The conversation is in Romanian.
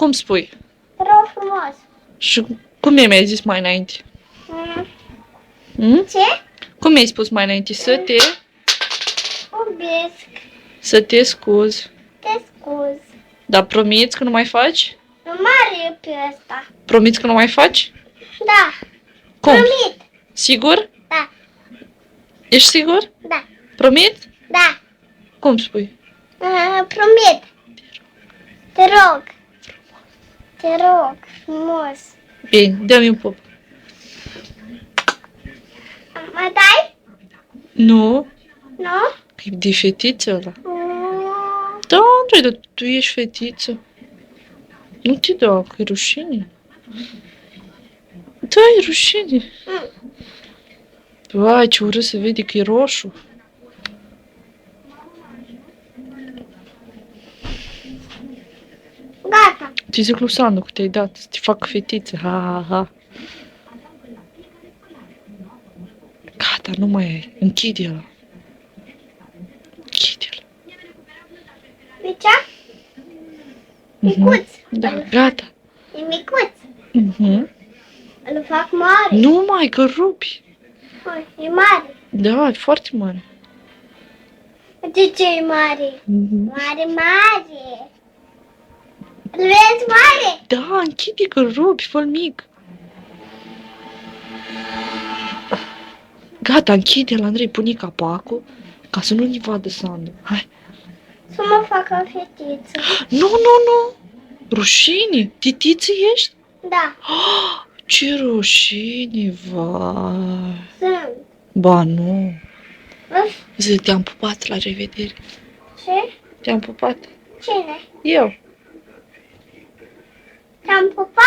Cum spui? Te rog frumos. Și cum mi-ai zis mai înainte? Ce? Cum mi-ai spus mai înainte? Să te scuzi. Te scuz. Dar promiți că nu mai faci? Nu mare pe ăsta. Promiți că nu mai faci? Da. Cum? Promit. Sigur? Da. Ești sigur? Da. Promiți? Da. Cum spui? Promit. Te rog. Te rog frumos. Bine, dă-mi un pup. Mă dai? Nu? Nu? E de fetiță ăla. Da, Andrei, dar tu ești fetiță. Nu te dau, că e rușine. Da, e rușine. Vai, ce urât se vede că e roșu. Gata. Te zic lui Sandu că te-ai dat, să te fac fetiță. Ha, ha, ha. Gata, nu mai ai. Închide-l. Închide-l. Micea? Micuț. Da, gata. E micuț. Îl fac mare. Nu mai, că rupi. E mare. Da, e foarte mare. De ce e mare? Mare, mare. Îl vezi mare? Da, închide că rupi, fă mic. Gata, închide-l, Andrei, pune capacul ca să nu ne vadă Sandu. Hai. Să mă facă fetiță. Nu, nu, nu. Rușine. Titiță ești? Da. Ce rușine, vai. Sunt. Ba, nu. Vezi? Zi, te-am pupat, la revedere. Ce? Te-am pupat. Cine? Eu. Te-am pupat.